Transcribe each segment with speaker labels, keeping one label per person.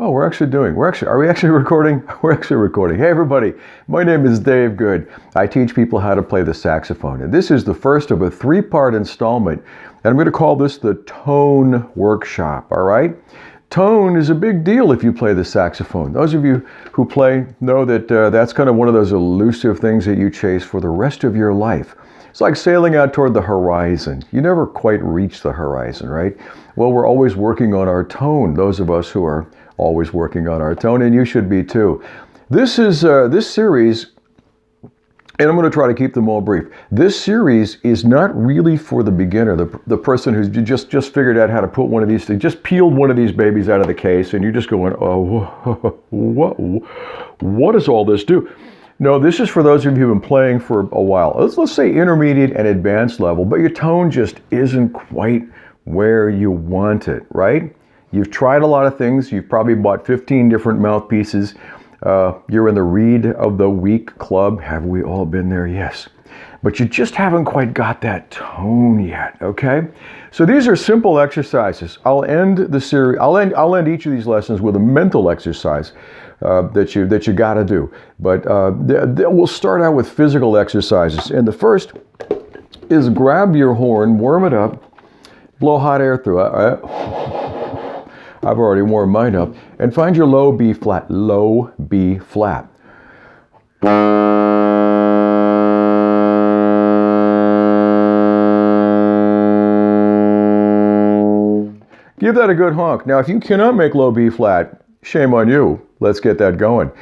Speaker 1: Oh, are we actually recording? We're actually recording. Hey everybody, my name is Dave Good. I teach people how to play the saxophone. And this is the first of a 3-part installment. And I'm going to call this the Tone Workshop, all right? Tone is a big deal if you play the saxophone. Those of you who play know that that's kind of one of those elusive things that you chase for the rest of your life. It's like sailing out toward the horizon. You never quite reach the horizon, right? Well, we're always working on our tone, those of us who are always working on our tone, and you should be too. This is this series, and I'm going to try to keep them all brief. This series is not really for the beginner, the person who's just figured out how to put one of these things, just peeled one of these babies out of the case, and you're just going, oh, what does all this do? No, this is for those of you who've been playing for a while. Let's say intermediate and advanced level, but your tone just isn't quite where you want it, right? You've tried a lot of things. You've probably bought 15 different mouthpieces. You're in the Read of the Week club. Have we all been there? Yes. But you just haven't quite got that tone yet, okay? So these are simple exercises. I'll end the series. I'll end each of these lessons with a mental exercise that you got to do. But we'll start out with physical exercises. And the first is grab your horn, warm it up, blow hot air through it. I've already warmed mine up. And find your low B flat. Low B flat. Give that a good honk. Now, if you cannot make low B flat, shame on you. Let's get that going.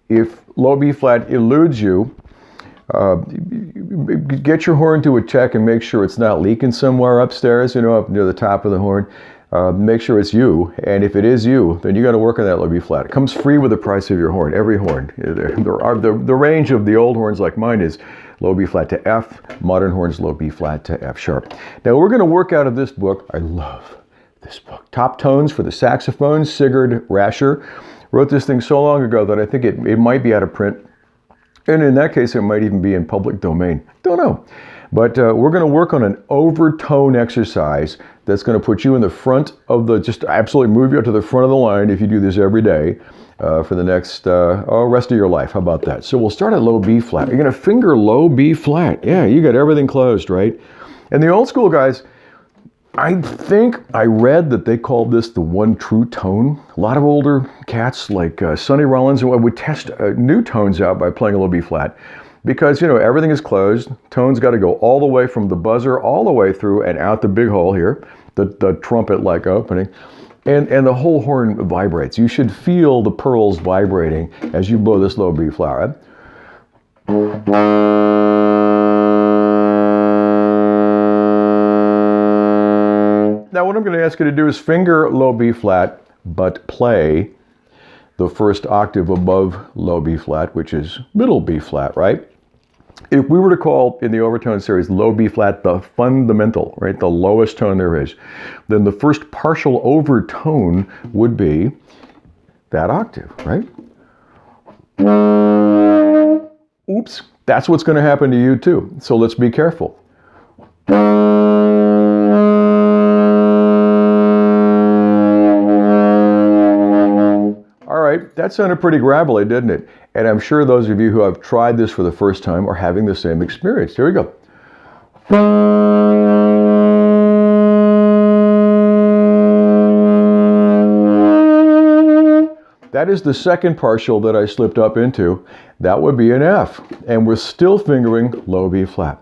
Speaker 1: If low B flat eludes you, get your horn to a check and make sure it's not leaking somewhere upstairs, up near the top of the horn. Make sure it's you, and if it is you, then you got to work on that low B flat. It comes free with the price of your horn, every horn. The range of the old horns like mine is low B flat to F, modern horns low B flat to F sharp. Now we're going to work out of this book. I love this book. Top Tones for the Saxophone, Sigurd Rascher. Wrote this thing so long ago that I think it might be out of print. And in that case, it might even be in public domain. Don't know. But we're going to work on an overtone exercise that's going to put you in the front of just absolutely move you up to the front of the line if you do this every day for the next rest of your life. How about that? So we'll start at low B flat. You're going to finger low B flat. Yeah, you got everything closed, right? And the old school guys, I think I read that they called this the one true tone. A lot of older cats like Sonny Rollins would test new tones out by playing a low B flat. Because, everything is closed. Tone's got to go all the way from the buzzer all the way through and out the big hole here, the trumpet-like opening. And the whole horn vibrates. You should feel the pearls vibrating as you blow this low B flat, right? Now what I'm going to ask you to do is finger low B flat, but play the first octave above low B flat, which is middle B flat, right? If we were to call in the overtone series low B flat the fundamental, right, the lowest tone there is, then the first partial overtone would be that octave, right? Oops, that's what's going to happen to you too. So let's be careful. All right, that sounded pretty gravelly, didn't it? And I'm sure those of you who have tried this for the first time are having the same experience. Here we go. That is the second partial that I slipped up into. That would be an F. And we're still fingering low B flat.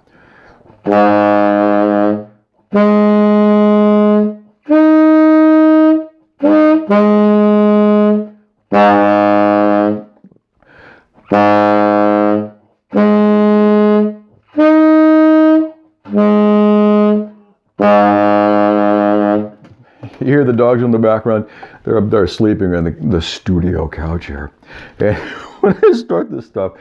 Speaker 1: You hear the dogs in the background. They're up there sleeping on the studio couch here. And when I start this stuff,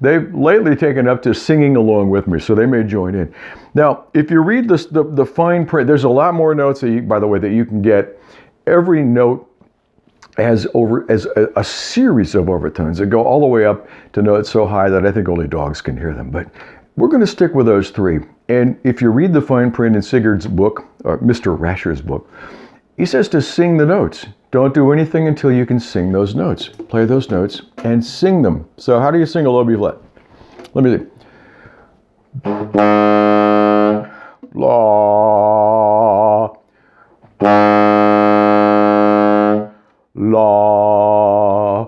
Speaker 1: they've lately taken up to singing along with me, so they may join in. Now, if you read the fine print, there's a lot more notes, by the way, that you can get. Every note as a series of overtones that go all the way up to notes so high that I think only dogs can hear them. But we're going to stick with those three. And if you read the fine print in Sigurd's book, or Mr. Rascher's book, he says to sing the notes. Don't do anything until you can sing those notes. Play those notes and sing them. So how do you sing a low B flat? Let me see. La, la.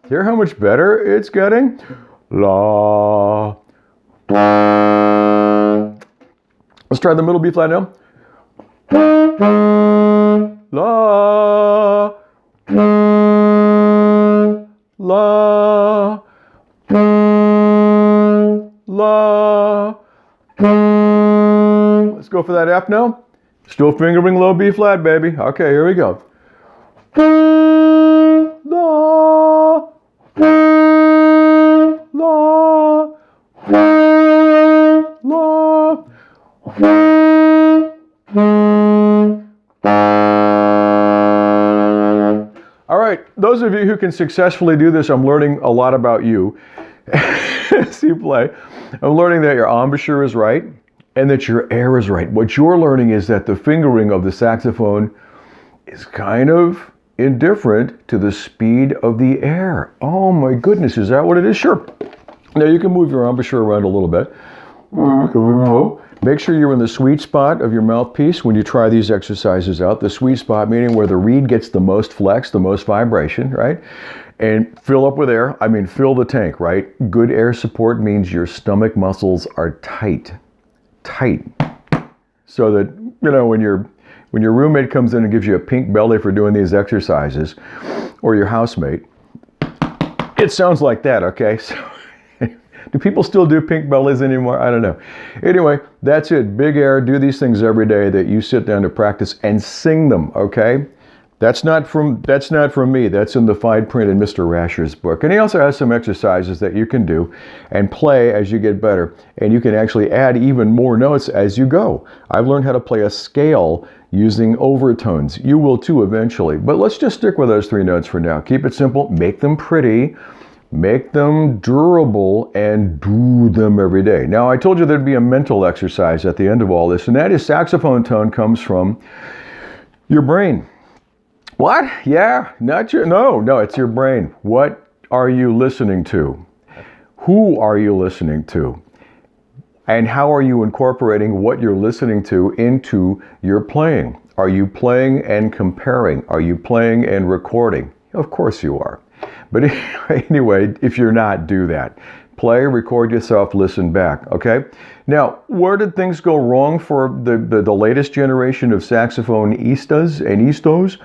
Speaker 1: Hear how much better it's getting? La. Let's try the middle B flat now. La, la, la. Let's go for that F now. Still fingering low B flat, baby. Okay, here we go. La, la, la. All right, those of you who can successfully do this, I'm learning a lot about you as you play. I'm learning that your embouchure is right and that your air is right. What you're learning is that the fingering of the saxophone is kind of indifferent to the speed of the air. Oh my goodness, is that what it is? Sure. Now you can move your embouchure around a little bit. Make sure you're in the sweet spot of your mouthpiece when you try these exercises out. The sweet spot meaning where the reed gets the most flex, the most vibration, right? And fill up with air. I mean, fill the tank, right? Good air support means your stomach muscles are tight. So that, you know, when your roommate comes in and gives you a pink belly for doing these exercises, or your housemate, it sounds like that, okay? So, do people still do pink bellies anymore? I don't know. Anyway, that's it. Big air. Do these things every day that you sit down to practice and sing them, okay? That's not from me. That's in the fine print in Mr. Rasher's book. And he also has some exercises that you can do and play as you get better. And you can actually add even more notes as you go. I've learned how to play a scale using overtones. You will too eventually. But let's just stick with those 3 notes for now. Keep it simple. Make them pretty. Make them durable and do them every day. Now, I told you there'd be a mental exercise at the end of all this, and that is saxophone tone comes from your brain. What? Yeah, not your, no, it's your brain. What are you listening to? Who are you listening to? And how are you incorporating what you're listening to into your playing? Are you playing and comparing? Are you playing and recording? Of course you are. But anyway, if you're not, do that. Play, record yourself, listen back, okay? Now, where did things go wrong for the latest generation of saxophonistas and istos?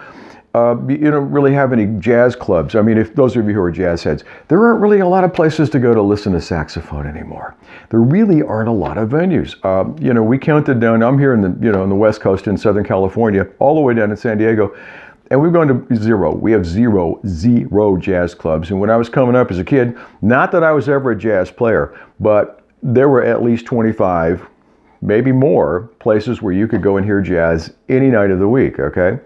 Speaker 1: You don't really have any jazz clubs. I mean, if those of you who are jazz heads, there aren't really a lot of places to go to listen to saxophone anymore. There really aren't a lot of venues. You know, we counted down, I'm here in on the West Coast in Southern California, all the way down in San Diego, and we've gone to 0. We have zero jazz clubs. And when I was coming up as a kid, not that I was ever a jazz player, but there were at least 25, maybe more, places where you could go and hear jazz any night of the week, okay?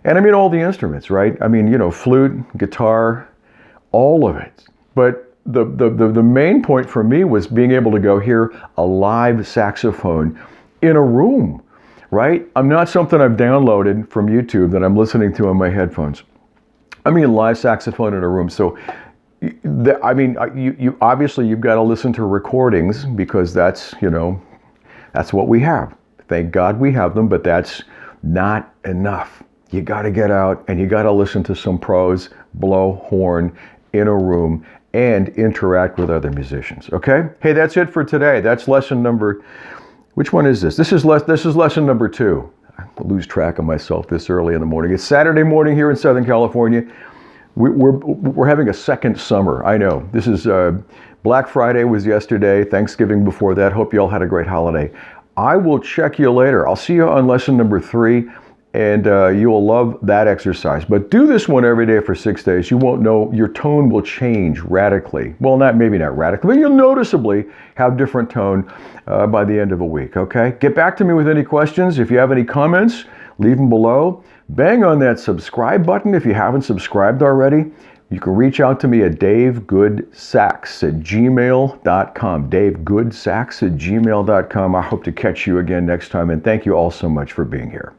Speaker 1: And I mean all the instruments, right? I mean, flute, guitar, all of it. But the main point for me was being able to go hear a live saxophone in a room. Right? I'm not something I've downloaded from YouTube that I'm listening to on my headphones. I mean live saxophone in a room. So, you obviously you've got to listen to recordings because that's what we have. Thank God we have them, but that's not enough. You got to get out and you got to listen to some pros blow horn in a room and interact with other musicians. Okay? Hey, that's it for today. That's lesson number. Which one is this? This is lesson number 2. I lose track of myself this early in the morning. It's Saturday morning here in Southern California. We're having a second summer. I know. This is Black Friday was yesterday. Thanksgiving before that. Hope you all had a great holiday. I will check you later. I'll see you on lesson number 3. And you will love that exercise. But do this one every day for 6 days. You won't know, your tone will change radically. Well, maybe not radically, but you'll noticeably have different tone by the end of a week, okay? Get back to me with any questions. If you have any comments, leave them below. Bang on that subscribe button if you haven't subscribed already. You can reach out to me at davegoodsax@gmail.com. davegoodsax@gmail.com. I hope to catch you again next time, and thank you all so much for being here.